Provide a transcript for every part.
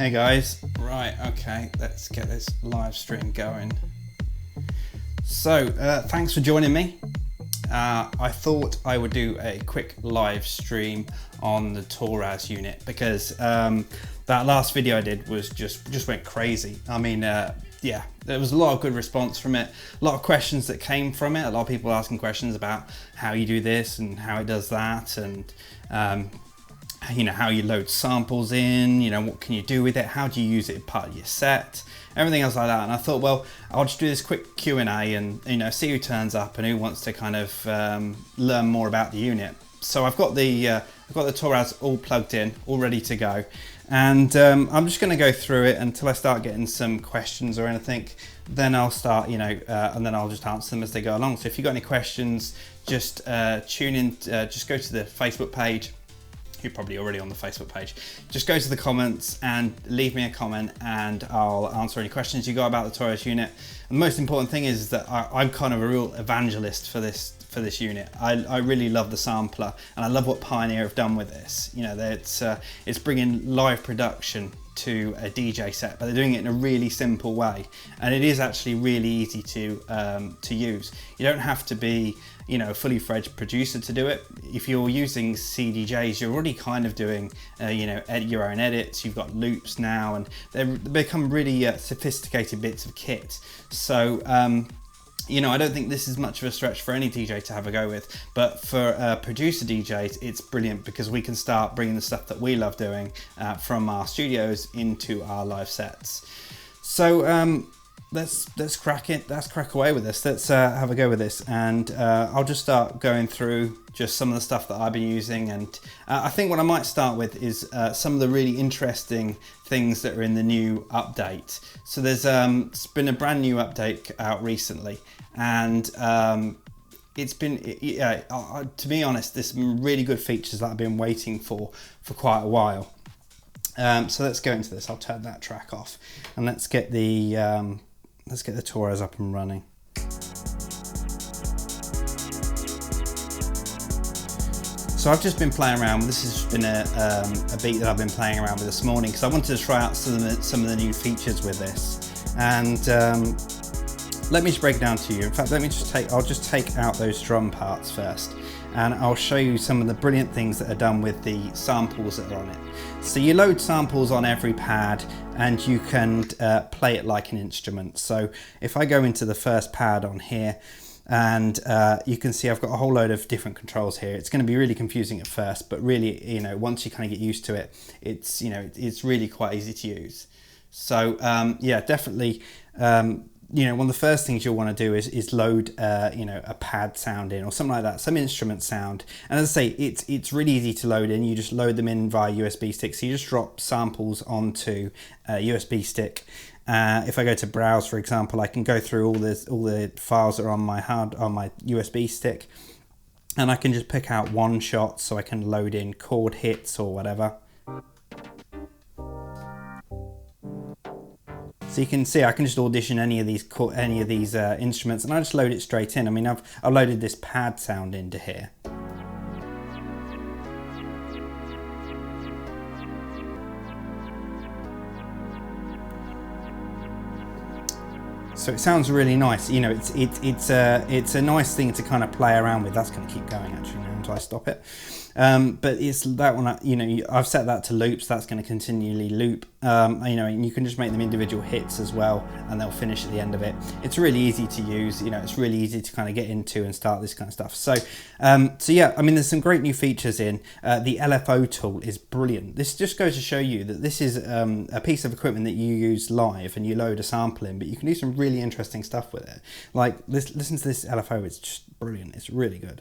Hey guys, right, okay, let's get this live stream going. So, thanks for joining me. I thought I would do a quick live stream on the Toraiz unit because that last video I did was just went crazy. I mean, yeah, there was a lot of good response from it, a lot of questions that came from it, a lot of people asking questions about how you do this and how it does that, and you know, how you load samples in, you know, what can you do with it, how do you use it as part of your set, everything else like that. And I thought, well, I'll just do this quick Q&A and, you know, see who turns up and who wants to kind of learn more about the unit. So I've got the Toraiz all plugged in, all ready to go, and I'm just going to go through it until I start getting some questions or anything. Then I'll start, you know, and then I'll just answer them as they go along. So if you've got any questions, just tune in, just go to the Facebook page. You're probably already on the Facebook page. Just go to the comments and leave me a comment and I'll answer any questions you got about the Toraiz unit. And the most important thing is that I'm kind of a real evangelist for this unit. I really love the sampler and I love what Pioneer have done with this. You know, it's bringing live production to a DJ set, but they're doing it in a really simple way, and it is actually really easy to use. You don't have to be, you know, a fully fledged producer to do it. If you're using CDJs, you're already kind of doing, you know, your own edits. You've got loops now, and they become really sophisticated bits of kit. So you know, I don't think this is much of a stretch for any DJ to have a go with, but for producer DJs, it's brilliant because we can start bringing the stuff that we love doing from our studios into our live sets. So let's crack it. Let's crack away with this. Let's have a go with this, and I'll just start going through just some of the stuff that I've been using. And I think what I might start with is some of the really interesting things that are in the new update. So there's it's been a brand new update out recently, and it's been, yeah, to be honest, there's some really good features that I've been waiting for quite a while. So let's go into this. I'll turn that track off and let's get the Toraiz up and running. So I've just been playing around with this. Has been a beat that I've been playing around with this morning because I wanted to try out some of the new features with this. And let me just break it down to you. In fact, I'll just take out those drum parts first, and I'll show you some of the brilliant things that are done with the samples that are on it. So you load samples on every pad and you can play it like an instrument. So if I go into the first pad on here, and you can see I've got a whole load of different controls here. It's going to be really confusing at first, but really, you know, once you kind of get used to it, it's, you know, it's really quite easy to use. So yeah, definitely, you know, one of the first things you'll want to do is load, you know, a pad sound in or something like that, some instrument sound. And as I say, it's really easy to load in. You just load them in via USB stick. So you just drop samples onto a USB stick. If I go to browse, for example, I can go through all the files that are on my USB stick, and I can just pick out one shot, so I can load in chord hits or whatever. So you can see I can just audition any of these instruments, and I just load it straight in. I mean, I've loaded this pad sound into here. So it sounds really nice. You know, it's a nice thing to kind of play around with. That's going to keep going actually now until I stop it. But it's that one, you know, I've set that to loops. That's going to continually loop. You know, and you can just make them individual hits as well, and they'll finish at the end of it. It's really easy to use. You know, it's really easy to kind of get into and start this kind of stuff. So, so yeah, I mean, there's some great new features in. The LFO tool is brilliant. This just goes to show you that this is a piece of equipment that you use live and you load a sample in, but you can do some really interesting stuff with it. Like, listen to this LFO. It's just brilliant. It's really good.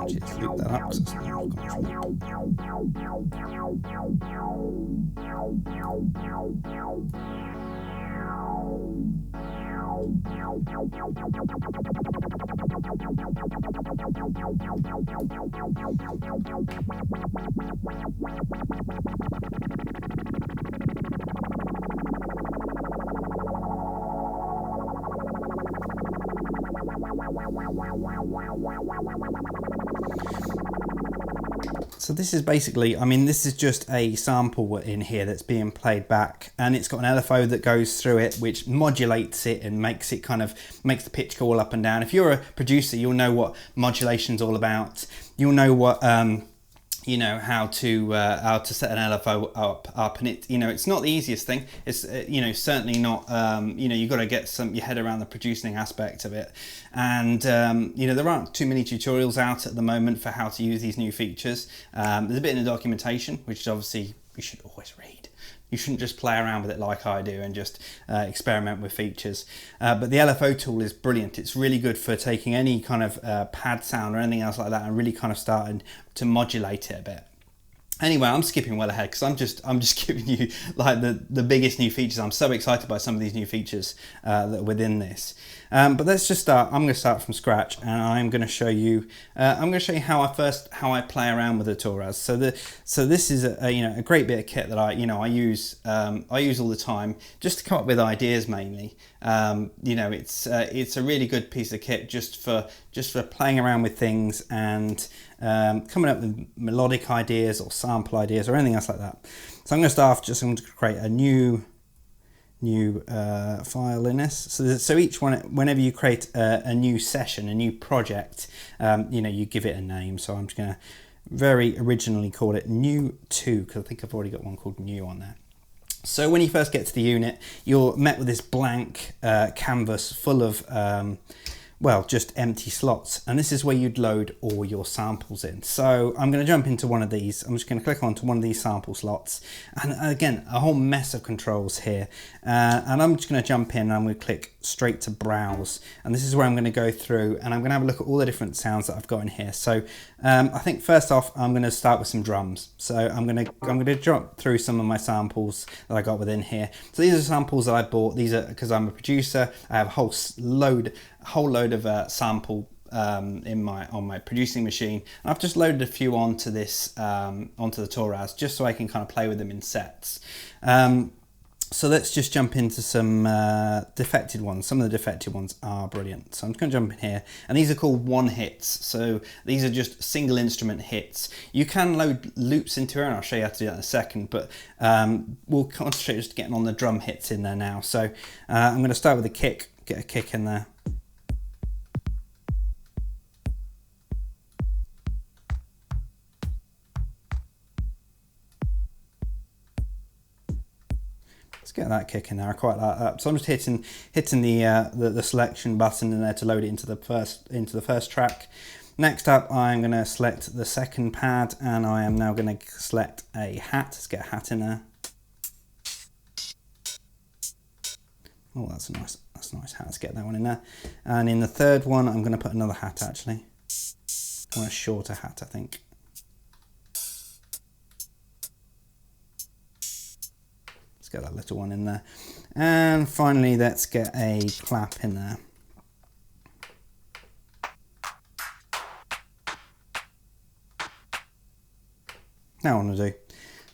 Just loop that up, so it's not So this is basically, I mean, this is just a sample in here that's being played back, and it's got an LFO that goes through it, which modulates it and makes it kind of, makes the pitch go all up and down. If you're a producer, you'll know what modulation's all about. You'll know what, you know, how to set an LFO up, and it, you know, it's not the easiest thing. It's you know, certainly not. You know, you've got to get your head around the producing aspect of it, and you know, there aren't too many tutorials out at the moment for how to use these new features. There's a bit in the documentation, which obviously you should always read. You shouldn't just play around with it like I do and just experiment with features. But the LFO tool is brilliant. It's really good for taking any kind of pad sound or anything else like that and really kind of starting to modulate it a bit. Anyway, I'm skipping well ahead because I'm just giving you like the biggest new features. I'm so excited by some of these new features that are within this. But let's just start. I'm going to start from scratch, and I'm going to show you. How I play around with the Toraiz. So this is a great bit of kit that I use all the time just to come up with ideas mainly. You know, it's a really good piece of kit just for playing around with things and coming up with melodic ideas or sample ideas or anything else like that. So I'm going to start I'm going to create a new file in this. So each one, whenever you create a new session, a new project, you know, you give it a name. So I'm just going to very originally call it new 2 because I think I've already got one called new on there. So when you first get to the unit, you're met with this blank canvas full of well, just empty slots, and this is where you'd load all your samples in. So I'm going to jump into one of these. I'm just going to click onto one of these sample slots, and again, a whole mess of controls here, and I'm just going to jump in and I'm going to click straight to browse, and this is where I'm going to go through and I'm going to have a look at all the different sounds that I've got in here. So I think first off I'm going to start with some drums. So I'm going to jump through some of my samples that I got within here. So these are samples that I bought. These are because I'm a producer. I have a whole load of sample on my producing machine, and I've just loaded a few onto this onto the Toraiz just so I can kind of play with them in sets. So let's just jump into some defected ones. Some of the defected ones are brilliant. So I'm just going to jump in here, and these are called one hits. So these are just single instrument hits. You can load loops into here, and I'll show you how to do that in a second, but we'll concentrate just getting on the drum hits in there now. So I'm going to start with a kick, get a kick in there. Get that kick in there. I quite like that. So I'm just hitting the selection button in there to load it into the first track. Next up, I'm going to select the second pad, and I am now going to select a hat. Let's get a hat in there. Oh, that's a nice hat. Let's get that one in there. And in the third one, I'm going to put another hat. Actually, I want a shorter hat, I think. Get that little one in there, and finally let's get a clap in there. Now what I want to do,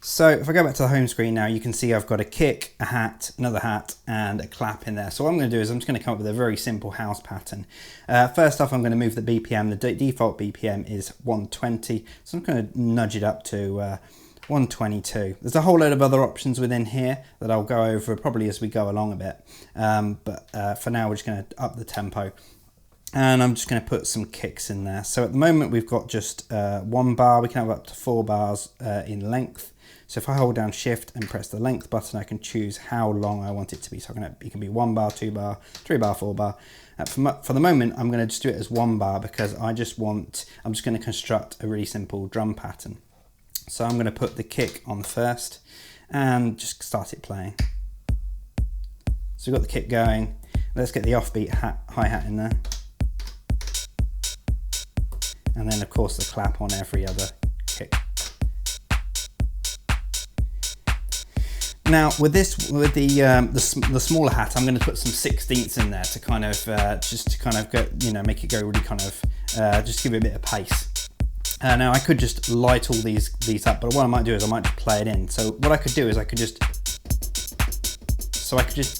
so if I go back to the home screen now, you can see I've got a kick, a hat, another hat, and a clap in there. So what I'm going to do is I'm just going to come up with a very simple house pattern. First off, I'm going to move the BPM. The default BPM is 120, so I'm going to nudge it up to 122. There's a whole load of other options within here that I'll go over probably as we go along a bit, but for now we're just going to up the tempo, and I'm just going to put some kicks in there. So at the moment we've got just 1 bar. We can have up to 4 bars in length. So if I hold down shift and press the length button, I can choose how long I want it to be. So it can be 1 bar, 2 bar, 3 bar, 4 bar. For the moment, I'm going to just do it as 1 bar because I'm just going to construct a really simple drum pattern. So I'm going to put the kick on first and just start it playing. So we've got the kick going. Let's get the offbeat hi-hat in there. And then of course the clap on every other kick. Now with the smaller hat, I'm going to put some 16ths in there to kind of just to kind of go, you know, make it go really kind of just give it a bit of pace. Now I could just light all these up, but what I might do is I might just play it in. So what I could do is I could just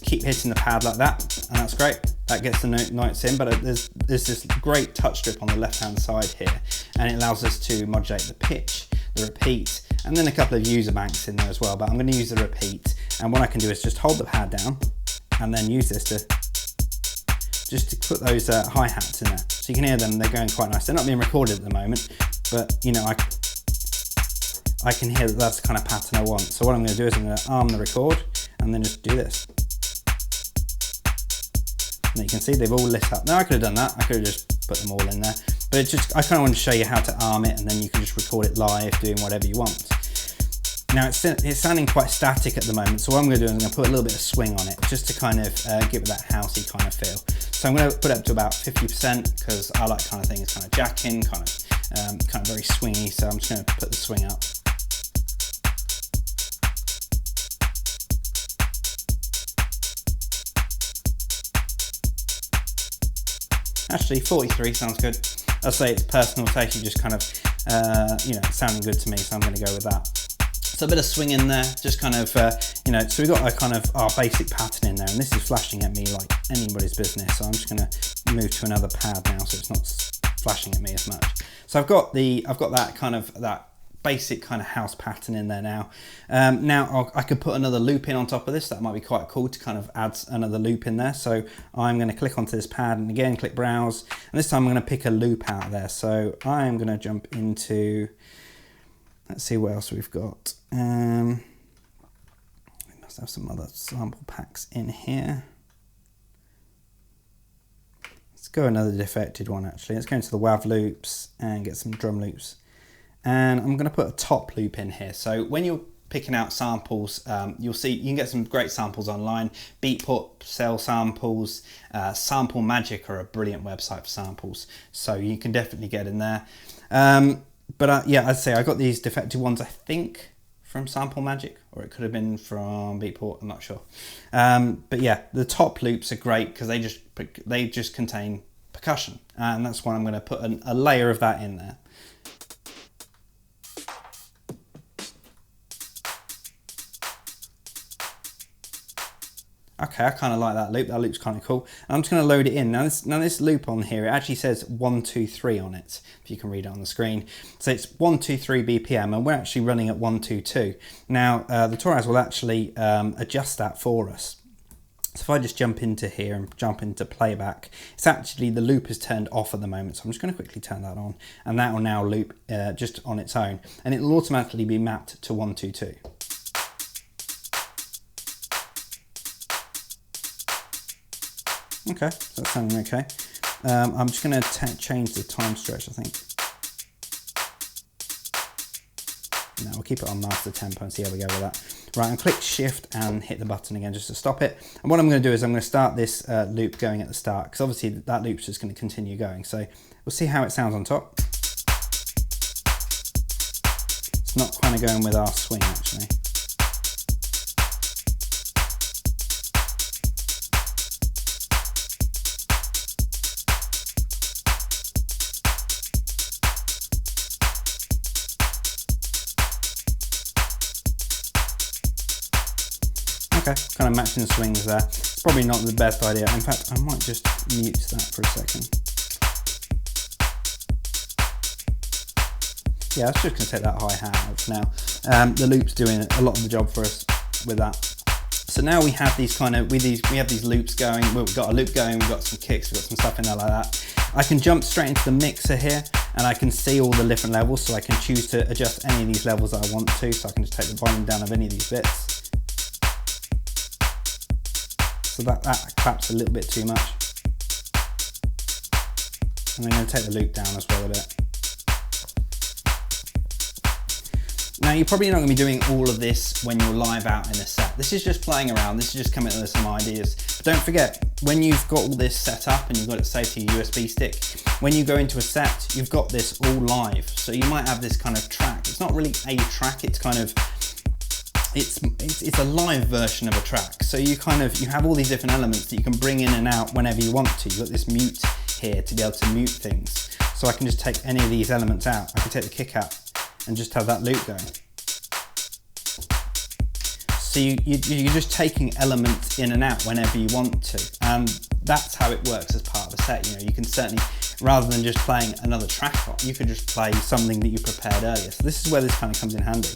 keep hitting the pad like that, and that's great. That gets the notes in, but there's this great touch strip on the left hand side here, and it allows us to modulate the pitch, the repeat, and then a couple of user banks in there as well, but I'm going to use the repeat. And what I can do is just hold the pad down and then use this to put those hi-hats in there. So you can hear them, they're going quite nice. They're not being recorded at the moment, but you know, I can hear that that's the kind of pattern I want. So what I'm going to do is I'm going to arm the record and then just do this. And you can see they've all lit up. Now I could have done that, I could have just put them all in there, but it's just, I kind of want to show you how to arm it, and then you can just record it live doing whatever you want. Now it's sounding quite static at the moment, so what I'm going to do is I'm going to put a little bit of swing on it, just to kind of give it that housey kind of feel. So I'm going to put it up to about 50%, because I like kind of things kind of jacking, kind of very swingy, so I'm just going to put the swing up. Actually 43 sounds good. I'll say it's personal taste, you just kind of, you know, it's sounding good to me, so I'm going to go with that. So a bit of swing in there, just kind of, you know, so we've got a kind of our basic pattern in there, and this is flashing at me like anybody's business, so I'm just going to move to another pad now so it's not flashing at me as much. So I've got that kind of, that basic kind of house pattern in there now. Now I could put another loop in on top of this. That might be quite cool to kind of add another loop in there. So I'm going to click onto this pad and again click browse, and this time I'm going to pick a loop out there. So I'm going to jump into, let's see what else we've got. We must have some other sample packs in here. Let's go another defected one actually. Let's go into the WAV loops and get some drum loops. And I'm going to put a top loop in here. So when you're picking out samples, you'll see you can get some great samples online. Beatport sell samples. Sample Magic are a brilliant website for samples, so you can definitely get in there. But yeah, I'd say I got these defective ones, I think, from Sample Magic, or it could have been from Beatport, I'm not sure. But yeah, the top loops are great because they just contain percussion, and that's why I'm going to put a layer of that in there. Okay, I kind of like that loop. That loop's kind of cool. And I'm just going to load it in. Now this loop on here, it actually says 1, 2, 3 on it, if you can read it on the screen. So it's 1, 2, 3 BPM, and we're actually running at 1, 2, 2. Now, the Toraiz will actually adjust that for us. So if I just jump into here and jump into playback, it's actually, the loop is turned off at the moment. So I'm just going to quickly turn that on, and that will now loop just on its own. And it will automatically be mapped to 1, 2, 2. Okay, so that's sounding okay. I'm just going to change the time stretch, I think. No, we'll keep it on master tempo and see how we go with that. Right, and click shift and hit the button again just to stop it. And what I'm going to do is I'm going to start this loop going at the start, because obviously that loop's just going to continue going. So we'll see how it sounds on top. It's not kind of going with our swing actually. Okay, kind of matching the swings there. It's probably not the best idea. In fact, I might just mute that for a second. Yeah, I was just going to take that hi-hat out for now. The loop's doing a lot of the job for us with that. So now we have these kind of, we have these loops going. Well, we've got a loop going, we've got some kicks, we've got some stuff in there like that. I can jump straight into the mixer here, and I can see all the different levels, so I can choose to adjust any of these levels that I want to. So I can just take the volume down of any of these bits. So that claps a little bit too much. And I'm going to take the loop down as well a bit. Now you're probably not going to be doing all of this when you're live out in a set. This is just playing around, this is just coming up with some ideas. But don't forget, when you've got all this set up and you've got it saved to your USB stick, when you go into a set, you've got this all live. So you might have this kind of track. It's not really a track, it's kind of it's a live version of a track. So you have all these different elements that you can bring in and out whenever you want to. You've got this mute here to be able to mute things. So I can just take any of these elements out. I can take the kick out and just have that loop going. So you're just taking elements in and out whenever you want to, and that's how it works as part of a set. You know, you can certainly, rather than just playing another track on, you could just play something that you prepared earlier. So this is where this kind of comes in handy.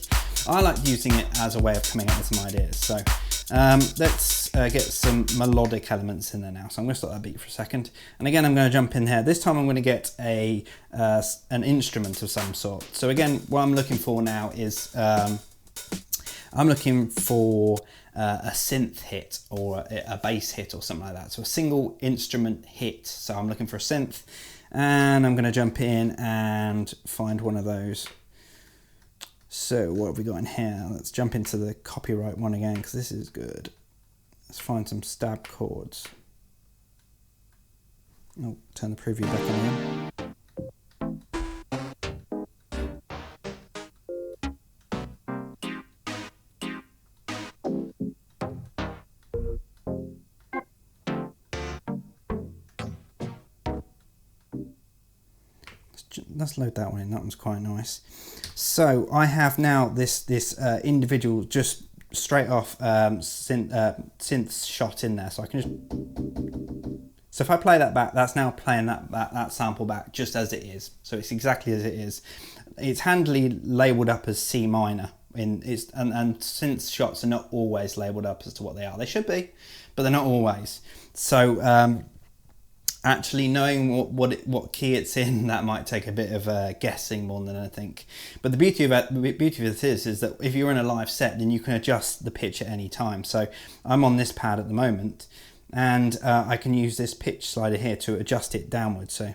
I like using it as a way of coming up with some ideas. So let's get some melodic elements in there now. So I'm going to stop that beat for a second, and again I'm going to jump in here. This time I'm going to get an instrument of some sort. So again, what I'm looking for now is I'm looking for a synth hit or a bass hit or something like that. So a single instrument hit. So I'm looking for a synth, and I'm going to jump in and find one of those. So what have we got in here? Let's jump into the copyright one again, because this is good. Let's find some stab chords. Oh, turn the preview back on again. Let's load that one in. That one's quite nice. So I have now this individual just straight off synth shot in there. So I can just. So if I play that back, that's now playing that sample back just as it is. So it's exactly as it is. It's handily labelled up as C minor. And synth shots are not always labelled up as to what they are. They should be, but they're not always. So. Actually knowing what key it's in, that might take a bit of guessing more than anything. But the beauty of it is that if you're in a live set, then you can adjust the pitch at any time. So I'm on this pad at the moment, and I can use this pitch slider here to adjust it downwards. So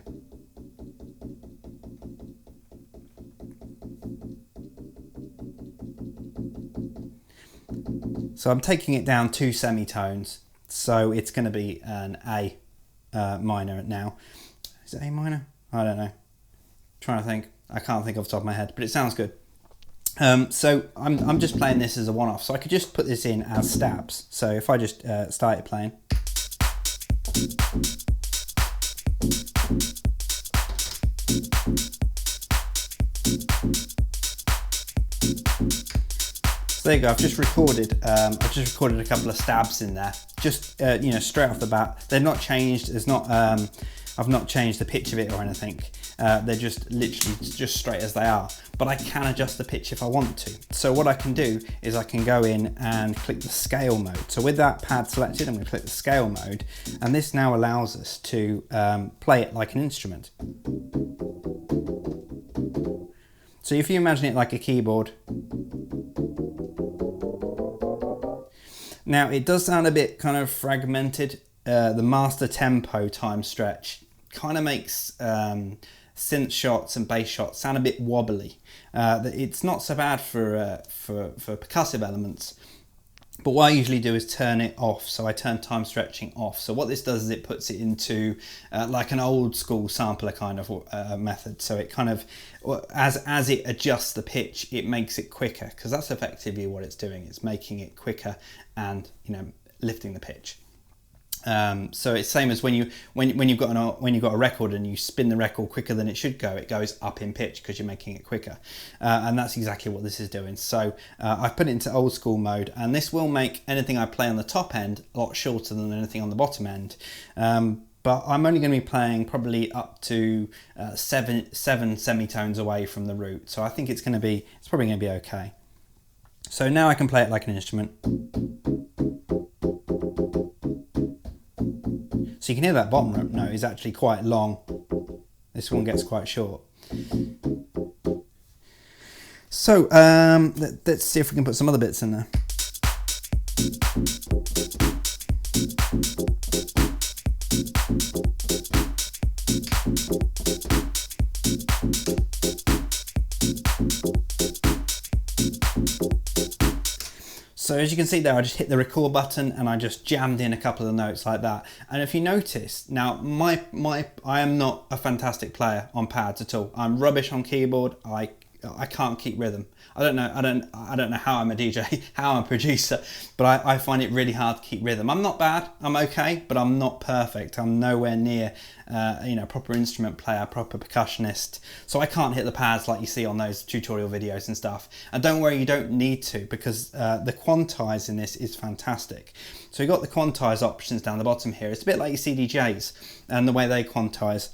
I'm taking it down 2 semitones, so it's going to be an A minor now. Is it A minor? I don't know. Trying to think. I can't think off the top of my head, but it sounds good. So I'm just playing this as a one-off. So I could just put this in as stabs. So if I just started playing. So there you go. I've just recorded a couple of stabs in there, just you know, straight off the bat. They're not changed. There's not. I've not changed the pitch of it or anything. They're just literally just straight as they are. But I can adjust the pitch if I want to. So what I can do is I can go in and click the scale mode. So with that pad selected, I'm going to click the scale mode, and this now allows us to play it like an instrument. So if you imagine it like a keyboard. Now it does sound a bit kind of fragmented. The master tempo time stretch kind of makes synth shots and bass shots sound a bit wobbly. It's not so bad for percussive elements, but what I usually do is turn it off. So I turn time stretching off. So what this does is it puts it into like an old school sampler kind of method. So it kind of, as it adjusts the pitch, it makes it quicker, because that's effectively what it's doing. It's making it quicker and, you know, lifting the pitch. So it's same as when you've got a record and you spin the record quicker than it should go, it goes up in pitch because you're making it quicker, and that's exactly what this is doing. So I've put it into old school mode, and this will make anything I play on the top end a lot shorter than anything on the bottom end. But I'm only going to be playing probably up to seven semitones away from the root, so I think it's probably going to be okay. So now I can play it like an instrument. So you can hear that bottom note is actually quite long. This one gets quite short. So let's see if we can put some other bits in there. So as you can see there, I just hit the record button and I just jammed in a couple of notes like that. And if you notice, now I am not a fantastic player on pads at all. I'm rubbish on keyboard. I can't keep rhythm. I don't know how I'm a DJ, how I'm a producer, but I find it really hard to keep rhythm. I'm not bad, I'm okay, but I'm not perfect. I'm nowhere near proper instrument player, proper percussionist. So I can't hit the pads like you see on those tutorial videos and stuff. And don't worry, you don't need to, because the quantize in this is fantastic. So you've got the quantize options down the bottom here. It's a bit like your CDJs and the way they quantize.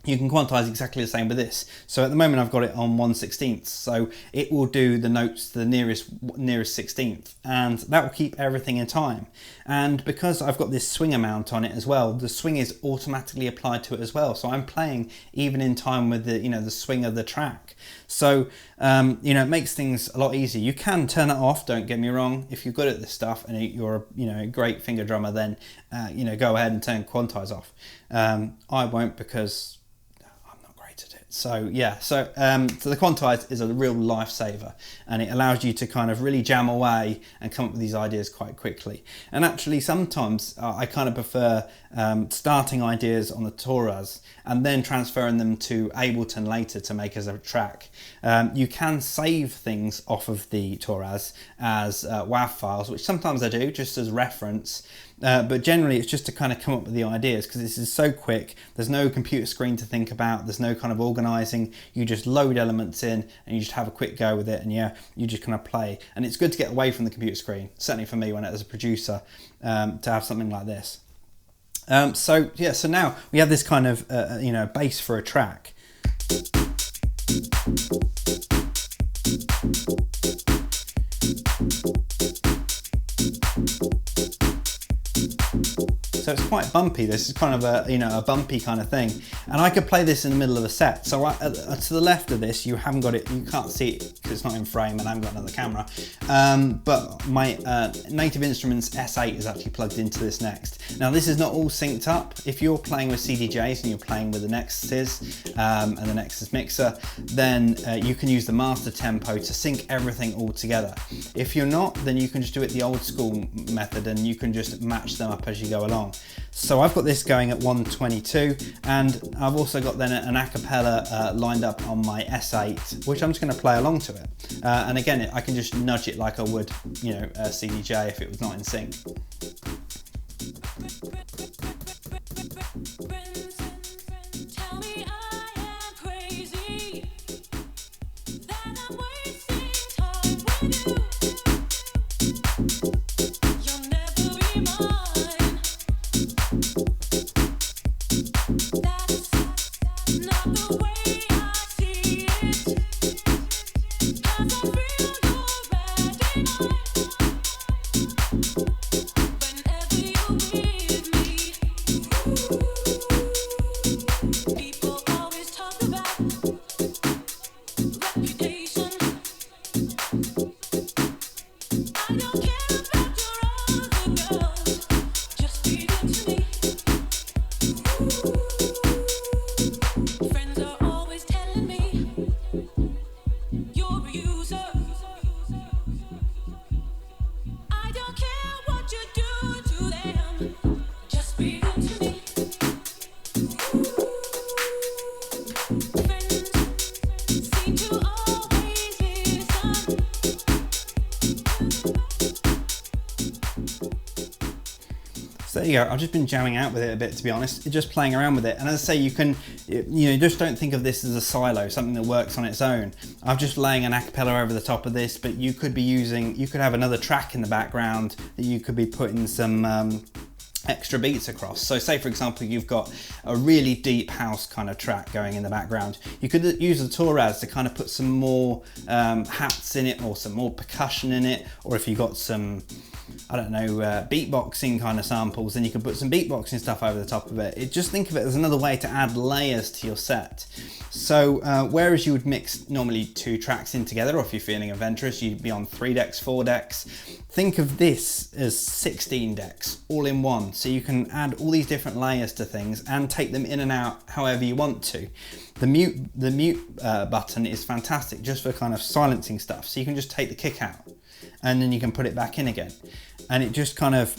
You can quantize exactly the same with this. So at the moment I've got it on 1/16, so it will do the notes to the nearest 16th, and that will keep everything in time. And because I've got this swinger mount on it as well, the swing is automatically applied to it as well. So I'm playing even in time with the the swing of the track. So it makes things a lot easier. You can turn it off, don't get me wrong. If you're good at this stuff and you're a great finger drummer, then go ahead and turn quantize off. I won't, because so yeah, so the quantize is a real lifesaver, and it allows you to kind of really jam away and come up with these ideas quite quickly. And actually sometimes I kind of prefer starting ideas on the Toraiz and then transferring them to Ableton later to make as a track. You can save things off of the Toraiz as WAV files, which sometimes I do just as reference. But generally it's just to kind of come up with the ideas, because this is so quick. There's no computer screen to think about. There's no kind of organizing. You just load elements in and you just have a quick go with it, and you just kind of play. And it's good to get away from the computer screen, certainly for me as a producer, to have something like this. So now we have this kind of base for a track. So it's quite bumpy. This is kind of a bumpy kind of thing, and I could play this in the middle of a set. So to the left of this, you haven't got it. You can't see it because it's not in frame, and I haven't got another camera. But my Native Instruments S8 is actually plugged into this next. Now this is not all synced up. If you're playing with CDJs and you're playing with the Nexuses and the Nexus mixer, then you can use the master tempo to sync everything all together. If you're not, then you can just do it the old school method, and you can just match them up as you go along. So I've got this going at 122, and I've also got then an a cappella lined up on my S8, which I'm just going to play along to it. And again, I can just nudge it like I would, a CDJ if it was not in sync. So there you go. I've just been jamming out with it a bit, to be honest, just playing around with it. And as I say, you can, just don't think of this as a silo, something that works on its own. I'm just laying an a cappella over the top of this, but you could have another track in the background that you could be putting some extra beats across. So say for example you've got a really deep house kind of track going in the background, you could use the Toraiz to kind of put some more hats in it, or some more percussion in it, or if you've got some, I don't know, beatboxing kind of samples, then you can put some beatboxing stuff over the top of it. Just think of it as another way to add layers to your set. So whereas you would mix normally 2 tracks in together, or if you're feeling adventurous, you'd be on 3 decks, 4 decks. Think of this as 16 decks all in one. So you can add all these different layers to things and take them in and out however you want to. The mute button is fantastic just for kind of silencing stuff. So you can just take the kick out and then you can put it back in again. And it just kind of,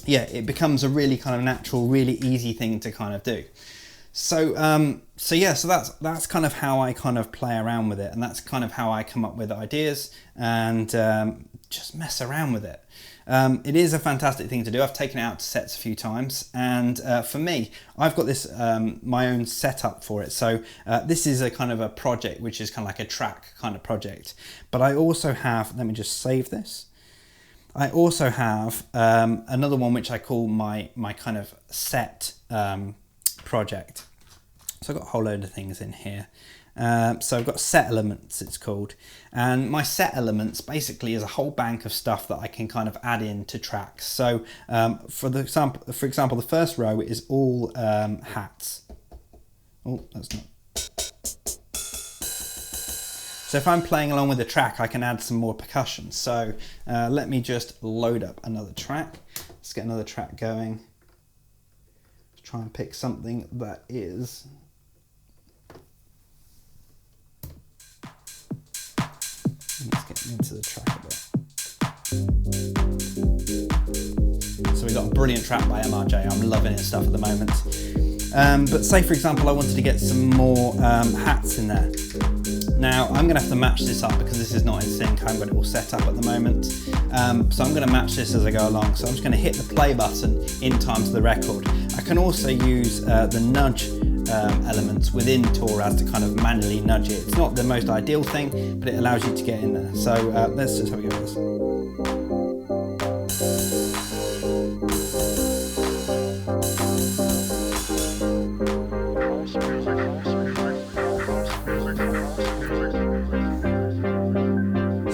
it becomes a really kind of natural, really easy thing to kind of do. So that's kind of how I kind of play around with it, and that's kind of how I come up with ideas and just mess around with it. It is a fantastic thing to do. I've taken it out to sets a few times, and for me, I've got this my own setup for it. So this is a kind of a project which is kind of like a track kind of project, but I also have, let me just save this. I also have another one which I call my kind of set project. So I've got a whole load of things in here. So I've got set elements, it's called, and my set elements basically is a whole bank of stuff that I can kind of add into tracks. So for example, the first row is all hats. Oh, that's not. So if I'm playing along with the track, I can add some more percussion. So let me just load up another track. Let's get another track going. Let's try and pick something that is. Let's get into the track a bit. So we've got a brilliant track by MRJ. I'm loving his stuff at the moment. But say for example, I wanted to get some more hats in there. Now I'm going to have to match this up because this is not in sync. I haven't got it all set up at the moment. So I'm going to match this as I go along. So I'm just going to hit the play button in time to the record. I can also use the nudge elements within Toraiz to kind of manually nudge it. It's not the most ideal thing, but it allows you to get in there. So let's just have a go with this.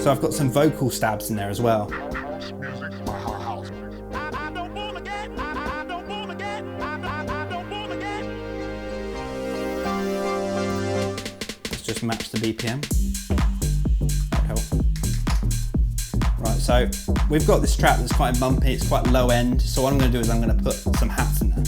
So I've got some vocal stabs in there as well. Let's just match the BPM. That'll help. Right, so we've got this track that's quite bumpy, it's quite low end. So what I'm going to do is I'm going to put some hats in there.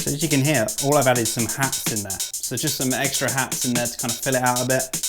As you can hear, all I've added is some hats in there. So just some extra hats in there to kind of fill it out a bit.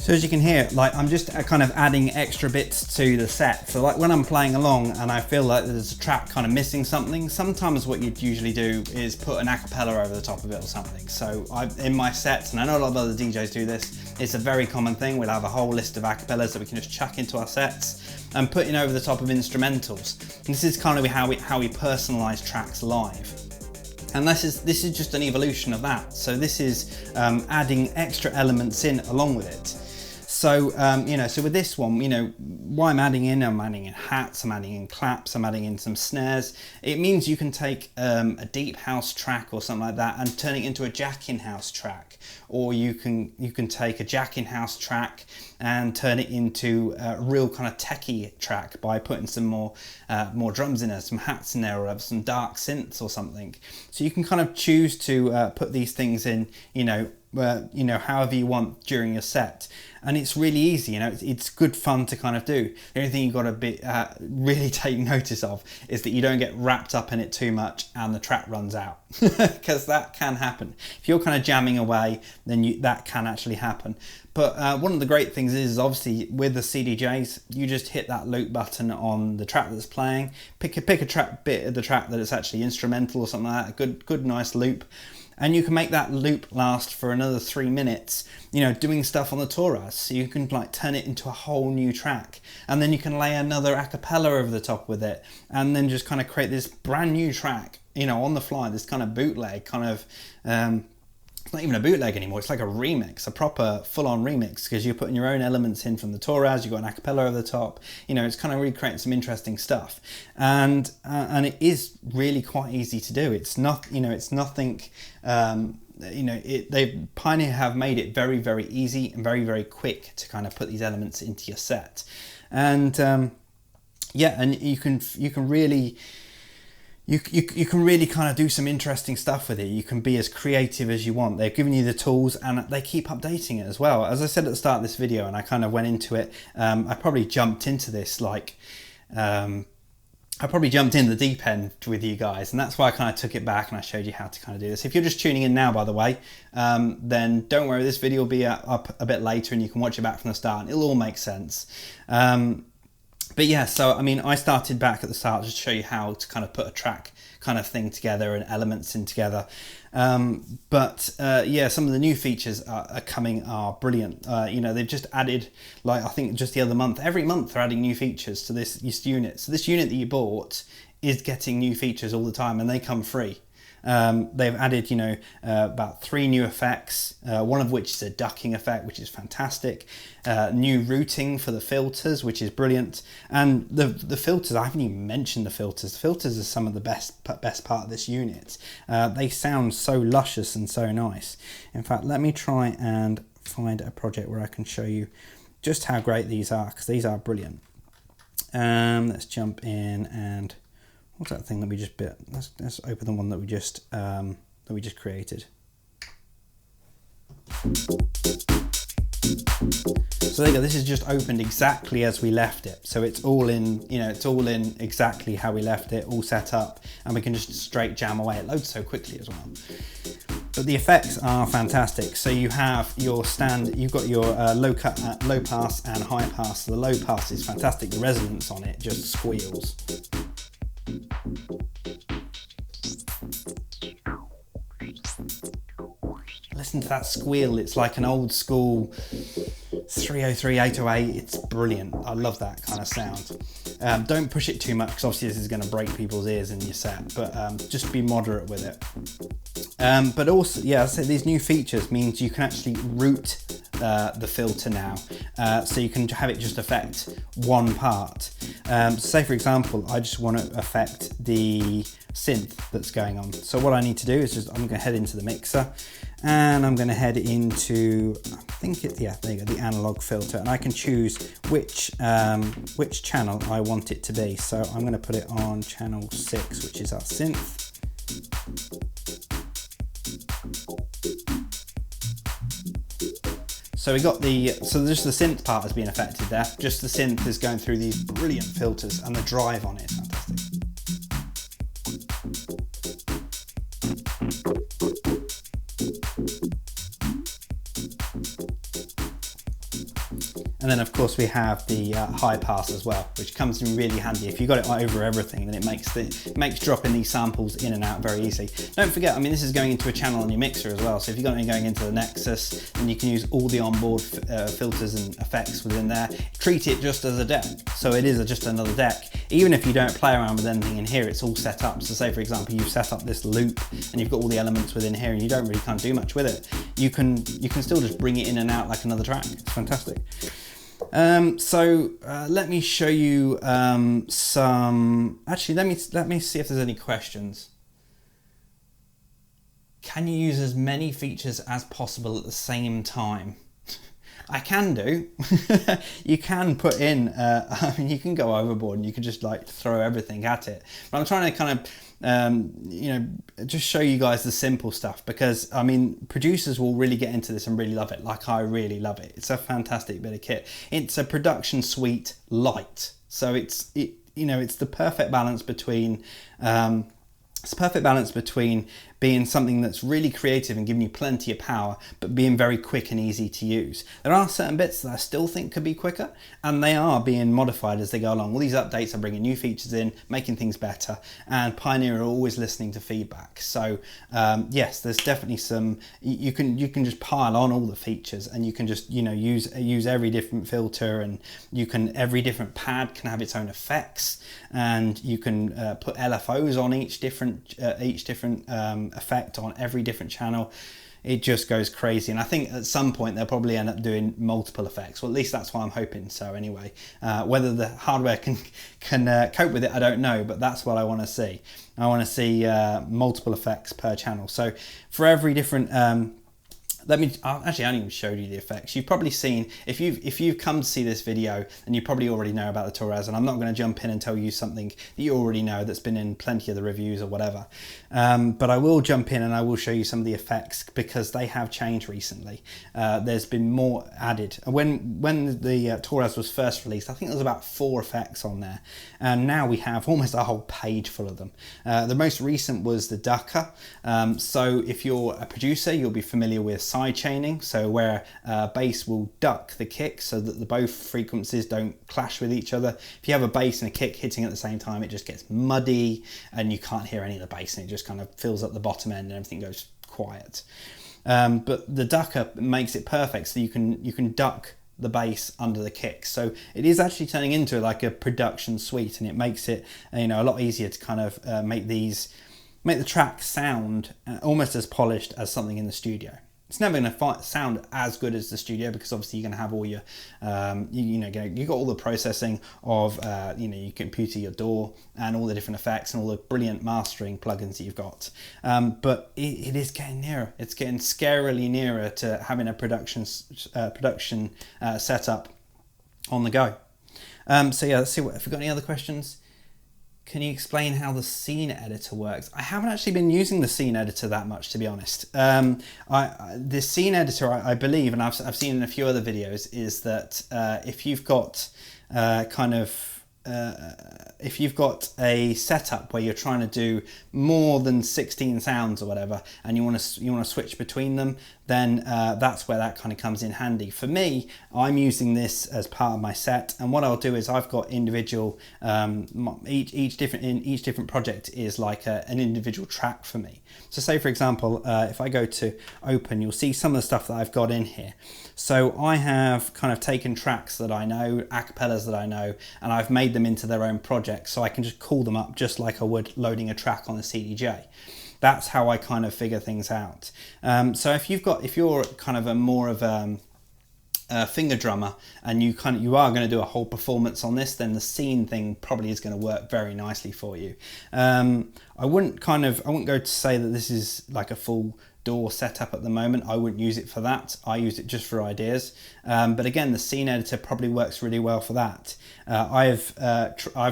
So as you can hear, like I'm just kind of adding extra bits to the set. So like when I'm playing along and I feel like there's a track kind of missing something, sometimes what you'd usually do is put an acapella over the top of it or something. So in my sets, and I know a lot of other DJs do this, it's a very common thing. We'll have a whole list of acapellas that we can just chuck into our sets and putting over the top of instrumentals. And this is kind of how we personalize tracks live. And this is just an evolution of that. So this is adding extra elements in along with it. So, so with this one, why I'm adding in hats, I'm adding in claps, I'm adding in some snares. It means you can take a deep house track or something like that and turn it into a jack-in house track. Or you can take a jack-in house track and turn it into a real kind of techie track by putting some more drums in there, some hats in there, or some dark synths or something. So you can kind of choose to put these things in, you know, however you want during your set. And it's really easy, you know, it's good fun to kind of do. The only thing you've got to really take notice of is that you don't get wrapped up in it too much and the track runs out, because that can happen. If you're kind of jamming away, then that can actually happen. But one of the great things is obviously with the CDJs, you just hit that loop button on the track that's playing, pick a bit of the track that it's actually instrumental or something like that, a good nice loop. And you can make that loop last for another 3 minutes, you know, doing stuff on the Toraiz. So you can like turn it into a whole new track, and then you can lay another a cappella over the top with it, and then just kind of create this brand new track, you know, on the fly, this kind of bootleg kind of, it's not even a bootleg anymore, it's like a remix, a proper full-on remix, because you're putting your own elements in from the Toraiz, you've got an a cappella over the top, you know, it's kind of really creating some interesting stuff. And it is really quite easy to do. It's not, you know, it's nothing, you know, Pioneer have made it very, very easy and very, very quick to kind of put these elements into your set. And yeah, and you can really, you can really kind of do some interesting stuff with it. You can be as creative as you want. They've given you the tools and they keep updating it as well. As I said at the start of this video, and I kind of went into it, I probably jumped into this like, I probably jumped in the deep end with you guys, and that's why I kind of took it back and I showed you how to kind of do this. If you're just tuning in now, by the way, then don't worry, this video will be up a bit later and you can watch it back from the start and it'll all make sense. But yeah, so I mean, I started back at the start just to show you how to kind of put a track kind of thing together and elements in together. Yeah, some of the new features are coming are brilliant. You know, they've just added, like I think just the other month, every month they're adding new features to this unit. So this unit that you bought is getting new features all the time, and they come free. They've added, you know, about 3 new effects, one of which is a ducking effect, which is fantastic. New routing for the filters, which is brilliant. And the filters, I haven't even mentioned the filters. The filters are some of the best part of this unit. They sound so luscious and so nice. In fact, let me try and find a project where I can show you just how great these are, because these are brilliant. Let's jump in and what's that thing that we just bit? Let's open the one that we just created. So there you go. This is just opened exactly as we left it. So it's all in, you know, it's all in exactly how we left it, all set up, and we can just straight jam away. It loads so quickly as well. But the effects are fantastic. So you have your you've got your low pass and high pass. The low pass is fantastic. The resonance on it just squeals. Listen to that squeal. It's like an old school 303, 808. It's brilliant. I love that kind of sound. Don't push it too much, because obviously this is going to break people's ears in your set, but just be moderate with it. But also, yeah, so these new features means you can actually route the filter now, so you can have it just affect one part. Say for example, I just want to affect the synth that's going on. So what I need to do is I'm going to head into the mixer, and I'm going to head into, I think it's, yeah, there you go, the analog filter, and I can choose which channel I want it to be. So I'm going to put it on channel 6, which is our synth. So we got so just the synth part has been affected there. Just the synth is going through these brilliant filters, and the drive on it is fantastic. And then of course we have the high pass as well, which comes in really handy. If you've got it over everything, then it makes dropping these samples in and out very easy. Don't forget, I mean, this is going into a channel on your mixer as well. So if you've got it going into the Nexus, then you can use all the onboard filters and effects within there. Treat it just as a deck. So it is just another deck. Even if you don't play around with anything in here, it's all set up. So say for example, you've set up this loop and you've got all the elements within here and you don't really kind of do much with it. You can still just bring it in and out like another track. It's fantastic. Let me show you actually let me see if there's any questions. Can you use as many features as possible at the same time? I can do. You can put in, I mean, you can go overboard and you can just like throw everything at it. But I'm trying to kind of, you know, just show you guys the simple stuff, because I mean, producers will really get into this and really love it. Like I really love it. It's a fantastic bit of kit. It's a production suite light. So you know, it's the perfect balance between, being something that's really creative and giving you plenty of power, but being very quick and easy to use. There are certain bits that I still think could be quicker, and they are being modified as they go along. All these updates are bringing new features in, making things better, and Pioneer are always listening to feedback. So yes, there's definitely some, you can just pile on all the features, and you can just, you know, use every different filter, and every different pad can have its own effects, and you can put LFOs on each different effect on every different channel. It just goes crazy, and I think at some point they'll probably end up doing multiple effects. Well, at least that's what I'm hoping. So anyway, whether the hardware can cope with it, I don't know, but that's what I want to see. I want to see multiple effects per channel. So for every different actually, I haven't even showed you the effects. You've probably seen, if you've come to see this video, then you probably already know about the Toraiz, and I'm not going to jump in and tell you something that you already know that's been in plenty of the reviews or whatever. But I will jump in and I will show you some of the effects, because they have changed recently. There's been more added. When the Toraiz was first released, I think there was about 4 effects on there, and now we have almost a whole page full of them. The most recent was the ducker. So if you're a producer, you'll be familiar with side chaining, so where bass will duck the kick so that the both frequencies don't clash with each other. If you have a bass and a kick hitting at the same time, it just gets muddy and you can't hear any of the bass, and it just kind of fills up the bottom end and everything goes quiet. But the ducker makes it perfect, so you can duck the bass under the kick. So it is actually turning into like a production suite, and it makes it, you know, a lot easier to kind of make the track sound almost as polished as something in the studio. It's never going to sound as good as the studio, because obviously you're going to have all your, you've got all the processing of, your computer, your DAW, and all the different effects and all the brilliant mastering plugins that you've got. But it is getting nearer. It's getting scarily nearer to having a production setup on the go. So yeah, let's see if we've got any other questions. Can you explain how the scene editor works? I haven't actually been using the scene editor that much, to be honest. The scene editor, I believe, and I've seen in a few other videos, is that if you've got if you've got a setup where you're trying to do more than 16 sounds or whatever, and you want to switch between them, then that's where that kind of comes in handy. For me, I'm using this as part of my set, and what I'll do is I've got individual, each different project is like an individual track for me. So say for example, if I go to open, you'll see some of the stuff that I've got in here. So I have kind of taken tracks that I know, acapellas that I know, and I've made them into their own projects, so I can just call them up just like I would loading a track on a CDJ. That's how I kind of figure things out. So if you're kind of more of a finger drummer, and you are going to do a whole performance on this, then the scene thing probably is going to work very nicely for you. I wouldn't go to say that this is like a full DAW setup at the moment. I wouldn't use it for that. I use it just for ideas. But again, the scene editor probably works really well for that. I've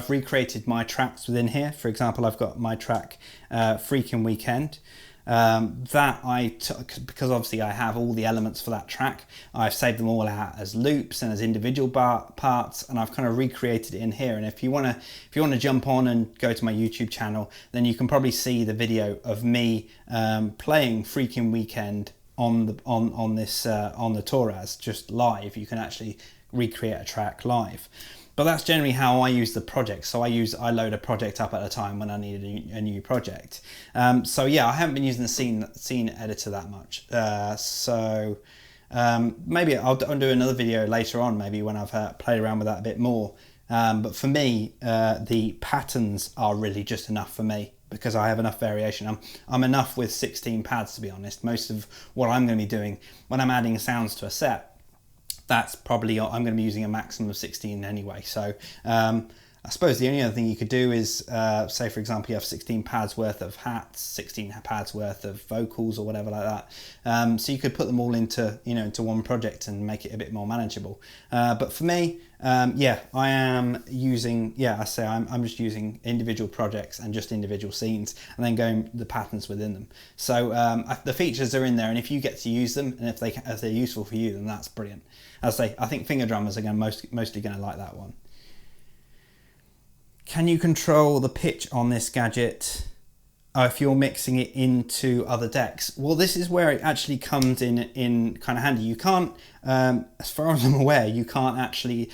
recreated my tracks within here. For example, I've got my track Freaking Weekend. That I took, because obviously I have all the elements for that track, I've saved them all out as loops and as individual parts, and I've kind of recreated it in here. And if you want to jump on and go to my YouTube channel, then you can probably see the video of me playing Freaking Weekend on the Toraiz just live. You can actually recreate a track live. But that's generally how I use the project. So I load a project up at a time when I need a new project. So yeah, I haven't been using the scene editor that much. Maybe I'll do another video later on, maybe when I've played around with that a bit more. But for me, the patterns are really just enough for me, because I have enough variation. I'm enough with 16 pads, to be honest. Most of what I'm going to be doing when I'm adding sounds to a set, that's probably, I'm going to be using a maximum of 16 anyway. So I suppose the only other thing you could do is, say for example, you have 16 pads worth of hats, 16 pads worth of vocals or whatever like that. So you could put them all into, into one project and make it a bit more manageable. But for me, yeah, I am using, I'm just using individual projects and just individual scenes, and then going the patterns within them. So the features are in there, and if you get to use them, and if they're useful for you, then that's brilliant. As I say, I think finger drummers are mostly going to like that one. Can you control the pitch on this gadget if you're mixing it into other decks? Well, this is where it actually comes in kind of handy. You can't, as far as I'm aware, you can't actually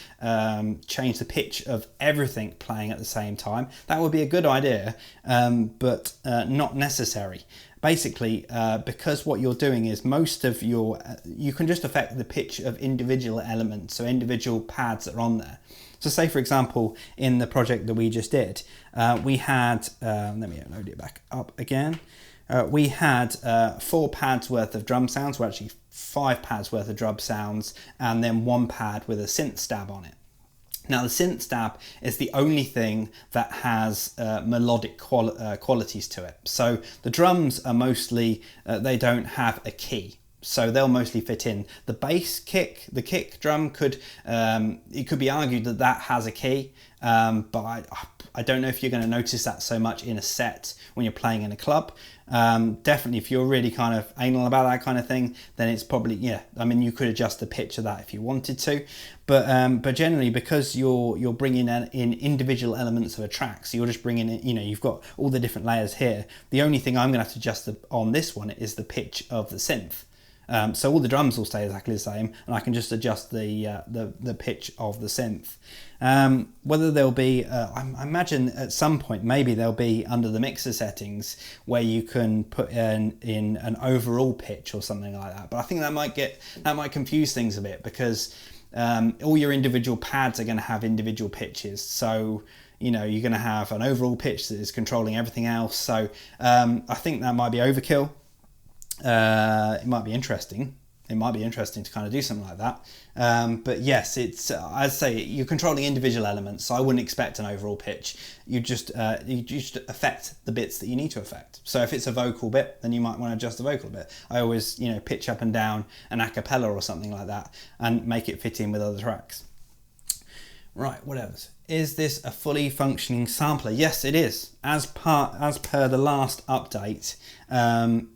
change the pitch of everything playing at the same time. That would be a good idea, but not necessary. Basically, because what you're doing is most of you can just affect the pitch of individual elements, so individual pads that are on there. So say for example, in the project that we just did, we had, let me load it back up again. We had 4 pads worth of drum sounds, well actually 5 pads worth of drum sounds, and then 1 pad with a synth stab on it. Now the synth stab is the only thing that has melodic qualities to it. So the drums are mostly, they don't have a key. So they'll mostly fit in. The bass kick, the kick drum could, it could be argued that that has a key, but I don't know if you're going to notice that so much in a set when you're playing in a club. Definitely if you're really kind of anal about that kind of thing, then it's probably, yeah, I mean, you could adjust the pitch of that if you wanted to, but generally because you're bringing in individual elements of a track, so you're just bringing in, you've got all the different layers here. The only thing I'm going to have to adjust on this one is the pitch of the synth. So all the drums will stay exactly the same, and I can just adjust the pitch of the synth. Whether there'll be, I imagine at some point maybe there'll be under the mixer settings where you can put in an overall pitch or something like that. But I think that might confuse things a bit, because all your individual pads are going to have individual pitches. So you're going to have an overall pitch that is controlling everything else. So I think that might be overkill. It might be interesting. It might be interesting to kind of do something like that. But yes, it's I'd say you're controlling individual elements, so I wouldn't expect an overall pitch. You just affect the bits that you need to affect. So if it's a vocal bit, then you might want to adjust the vocal bit. I always pitch up and down an a cappella or something like that and make it fit in with other tracks. Right, whatever. Is this a fully functioning sampler? Yes, it is. As per the last update,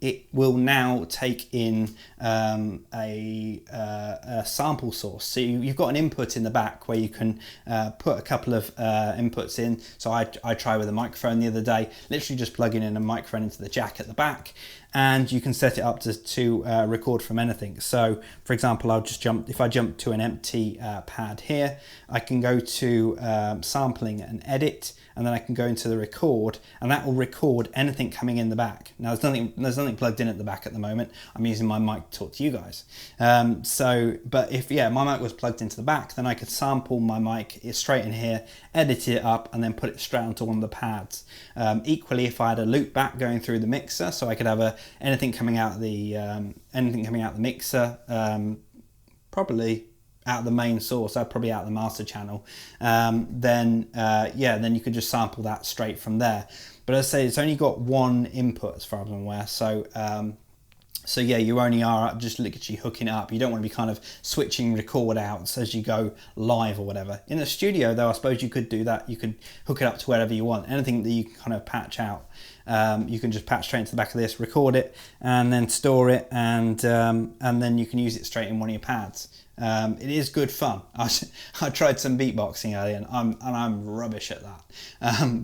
it will now take in a sample source. So you've got an input in the back where you can put a couple of inputs in. So I tried with a microphone the other day, literally just plugging in a microphone into the jack at the back, and you can set it up to record from anything. So for example, if I jump to an empty pad here, I can go to sampling and edit, and then I can go into the record, and that will record anything coming in the back. Now there's nothing plugged in at the back at the moment. I'm using my mic to talk to you guys. But if my mic was plugged into the back, then I could sample my mic straight in here, edit it up, and then put it straight onto one of the pads. Equally, if I had a loop back going through the mixer, so I could have anything coming out of the mixer, probably out of the main source, probably out of the master channel, then you could just sample that straight from there. But as I say, it's only got one input as far as I'm aware, so you only are just literally hooking it up. You don't want to be kind of switching record outs as you go live or whatever. In the studio though, I suppose you could do that. You could hook it up to wherever you want. Anything that you can kind of patch out, you can just patch straight into the back of this, record it, and then store it, and then you can use it straight in one of your pads. It is good fun. I tried some beatboxing earlier, and I'm rubbish at that.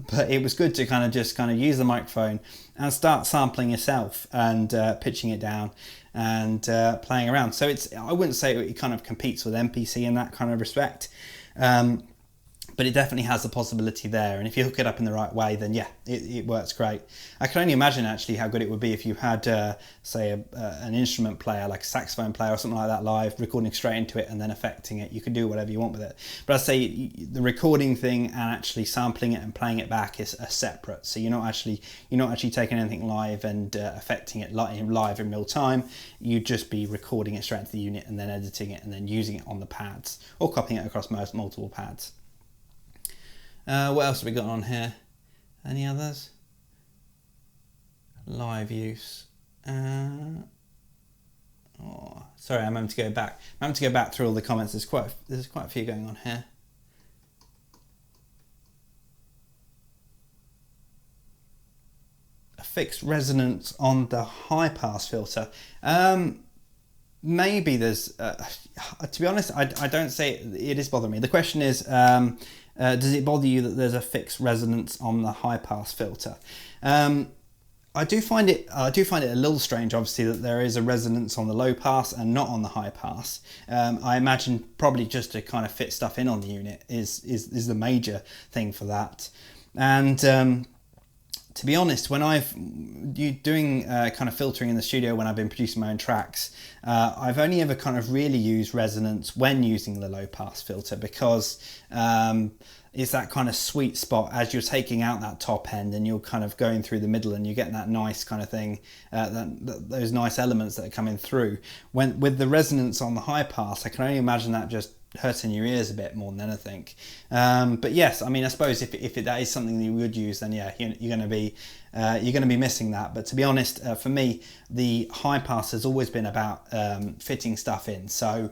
But it was good to kind of use the microphone and start sampling yourself and pitching it down and playing around. So I wouldn't say it kind of competes with MPC in that kind of respect. But it definitely has the possibility there, and if you hook it up in the right way, then yeah, it works great. I can only imagine actually how good it would be if you had, say, an instrument player, like a saxophone player or something like that live, recording straight into it and then affecting it. You can do whatever you want with it. But I say the recording thing and actually sampling it and playing it back is separate. So you're not actually taking anything live and affecting it live in real time. You'd just be recording it straight into the unit and then editing it and then using it on the pads or copying it across multiple pads. What else have we got on here? Any others? Live use. Sorry, I'm having to go back. I'm having to go back through all the comments. There's quite a few going on here. A fixed resonance on the high pass filter. Maybe there's. To be honest, I don't say it is bothering me. The question is, does it bother you that there's a fixed resonance on the high pass filter? I do find it a little strange, obviously, that there is a resonance on the low pass and not on the high pass. I imagine probably just to kind of fit stuff in on the unit is the major thing for that. And to be honest, when doing kind of filtering in the studio when I've been producing my own tracks, I've only ever kind of really used resonance when using the low pass filter, because it's that kind of sweet spot as you're taking out that top end and you're kind of going through the middle and you're getting that nice kind of thing, those nice elements that are coming through. With the resonance on the high pass, I can only imagine that just hurting your ears a bit more than anything. But yes, I mean, I suppose if that is something that you would use, then yeah, you're going to be missing that. But to be honest, for me, the high pass has always been about fitting stuff in. So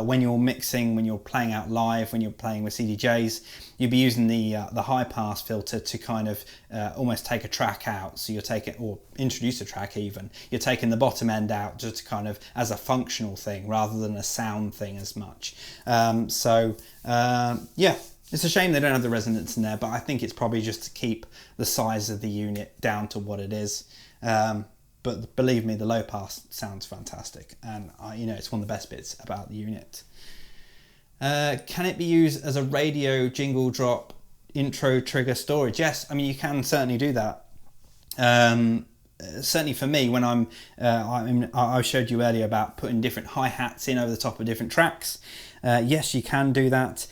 when you're mixing, when you're playing out live, when you're playing with CDJs, you'll be using the high pass filter to kind of almost take a track out. So you're taking, or introduce a track even, you're taking the bottom end out just to kind of as a functional thing rather than a sound thing as much. Yeah, it's a shame they don't have the resonance in there, but I think it's probably just to keep the size of the unit down to what it is. But believe me, the low pass sounds fantastic, and it's one of the best bits about the unit. Can it be used as a radio jingle drop intro trigger storage? Yes, I mean, you can certainly do that. Certainly for me, when I showed you earlier about putting different hi-hats in over the top of different tracks. Yes, you can do that.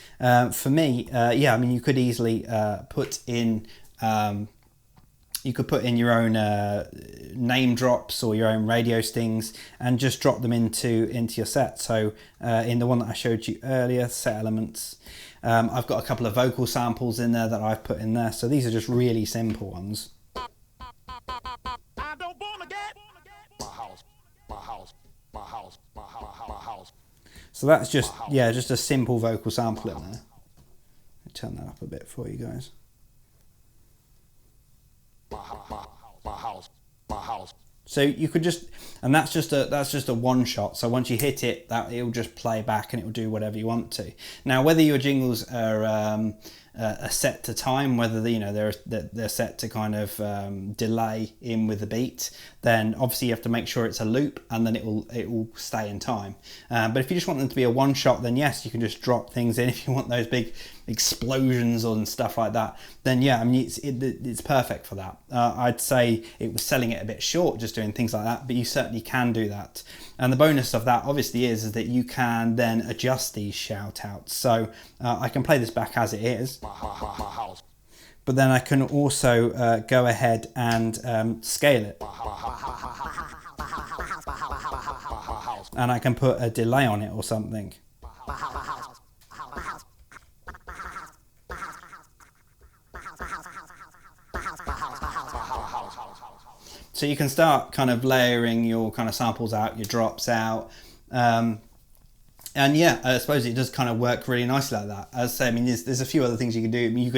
For me, yeah, I mean, you could easily put in your own name drops or your own radio stings and just drop them into your set. So in the one that I showed you earlier, set elements, I've got a couple of vocal samples in there that I've put in there. So these are just really simple ones. I don't wanna get my house. So that's just, yeah, just a simple vocal sample in there. Let me turn that up a bit for you guys. My house. So you could just, and that's just a one shot. So once you hit it, it'll just play back and it will do whatever you want to. Now, whether your jingles are set to time, whether they're set to kind of delay in with the beat, then obviously you have to make sure it's a loop, and then it will stay in time. But if you just want them to be a one shot, then yes, you can just drop things in. If you want those big explosions and stuff like that, then yeah, I mean, it's perfect for that. I'd say it was selling it a bit short just doing things like that, but you certainly can do that. And the bonus of that obviously is that you can then adjust these shout outs. So I can play this back as it is, but then I can also go ahead and scale it, and I can put a delay on it or something. So you can start kind of layering your kind of samples out, your drops out, and yeah, I suppose it does kind of work really nicely like that. As I say, I mean, there's a few other things you can do. I mean, you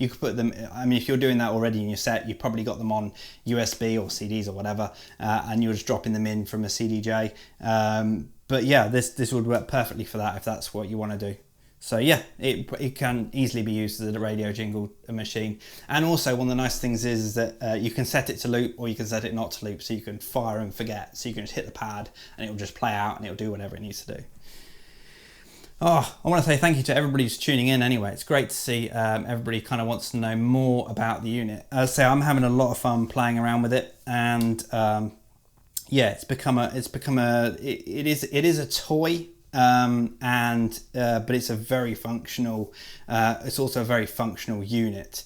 could put them. I mean, if you're doing that already in your set, you've probably got them on USB or CDs or whatever, and you're just dropping them in from a CDJ. But yeah, this would work perfectly for that if that's what you want to do. So yeah, it can easily be used as a radio jingle machine. And also one of the nice things is that you can set it to loop or you can set it not to loop, so you can fire and forget. So you can just hit the pad and it will just play out and it will do whatever it needs to do. Oh, I want to say thank you to everybody who's tuning in anyway. It's great to see everybody kind of wants to know more about the unit. As I say, I'm having a lot of fun playing around with it, and yeah, it is a toy, but it's a very functional, it's also a very functional unit.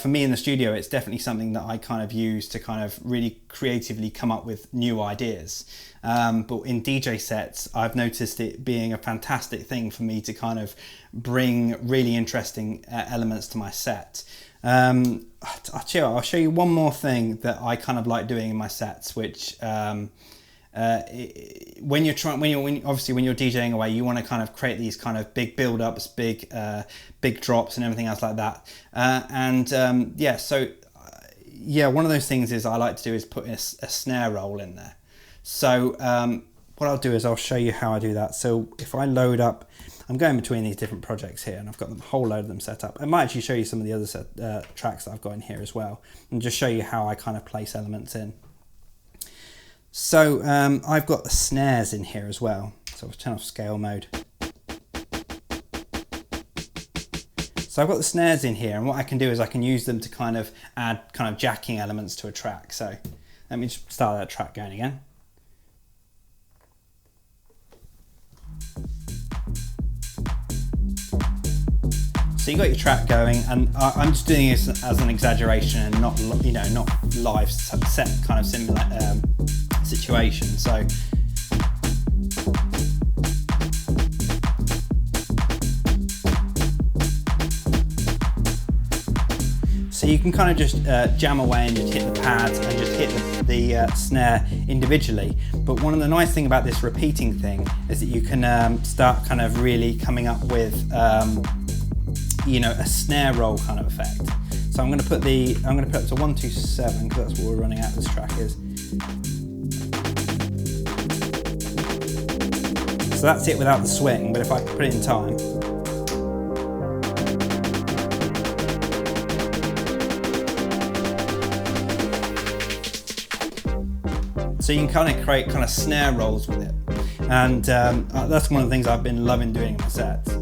For me in the studio, it's definitely something that I kind of use to kind of really creatively come up with new ideas. But in DJ sets, I've noticed it being a fantastic thing for me to kind of bring really interesting elements to my set. I'll show you one more thing that I kind of like doing in my sets, which when you're DJing away, you want to kind of create these kind of big build-ups, big drops and everything else like that. One of those things is I like to do is put a snare roll in there. So what I'll do is I'll show you how I do that. So if I load up, I'm going between these different projects here, and I've got a whole load of them set up. I might actually show you some of the other tracks that I've got in here as well, and just show you how I kind of place elements in. So I've got the snares in here as well. So I'll turn off scale mode. So I've got the snares in here, and what I can do is I can use them to kind of add kind of jacking elements to a track. So let me just start that track going again. So you got your track going, and I'm just doing this as an exaggeration and not, not live set kind of similar situation. So you can kind of just jam away and just hit the pads and just hit the snare individually. But one of the nice things about this repeating thing is that you can start kind of really coming up with a snare roll kind of effect. So I'm going to put it to 127 because that's what we're running out. This track is. So that's it without the swing. But if I put it in time. So you can kind of create kind of snare rolls with it, and that's one of the things I've been loving doing in my sets.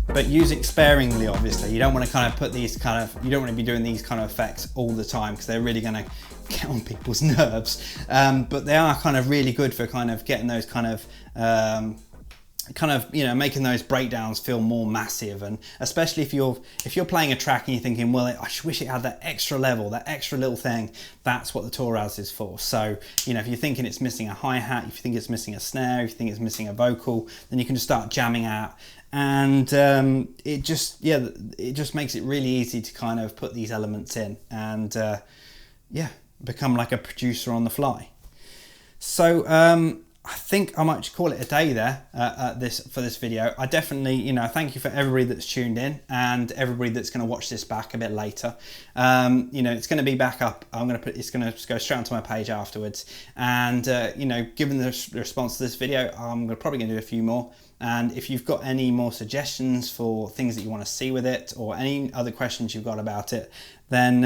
But use it sparingly, obviously. You don't want to kind of put these kind of, you don't want to be doing these kind of effects all the time because they're really going to get on people's nerves. But they are kind of really good for kind of getting those kind of making those breakdowns feel more massive. And especially if you're playing a track and you're thinking, well, I wish it had that extra level, that extra little thing. That's what the Toraiz is for. So if you're thinking it's missing a hi-hat, if you think it's missing a snare, if you think it's missing a vocal, then you can just start jamming out. And it just makes it really easy to kind of put these elements in and become like a producer on the fly. So I think I might call it a day there for this video. I definitely, thank you for everybody that's tuned in and everybody that's going to watch this back a bit later. It's going to be back up. It's going to go straight onto my page afterwards. And given the response to this video, I'm probably going to do a few more. And if you've got any more suggestions for things that you want to see with it, or any other questions you've got about it, then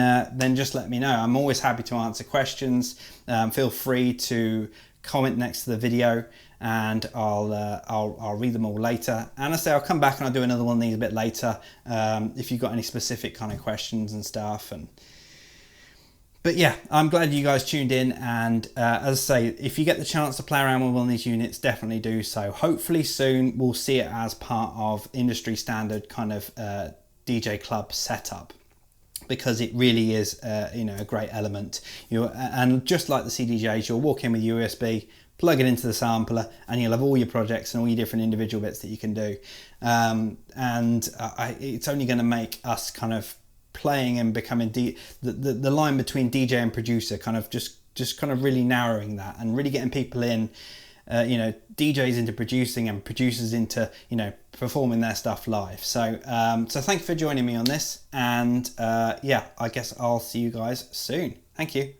just let me know. I'm always happy to answer questions. Feel free to comment next to the video, and I'll read them all later. And I say I'll come back and I'll do another one of these a bit later if you've got any specific kind of questions and stuff. But yeah, I'm glad you guys tuned in, and as I say, if you get the chance to play around with one of these units, definitely do so. Hopefully soon we'll see it as part of industry standard kind of DJ club setup, because it really is a great element. And just like the CDJs, you'll walk in with USB, plug it into the sampler, and you'll have all your projects and all your different individual bits that you can do. It's only going to make us kind of playing and becoming the line between DJ and producer kind of just kind of really narrowing that, and really getting people in, DJs into producing and producers into performing their stuff live. So so thank you for joining me on this, and I guess I'll see you guys soon. Thank you.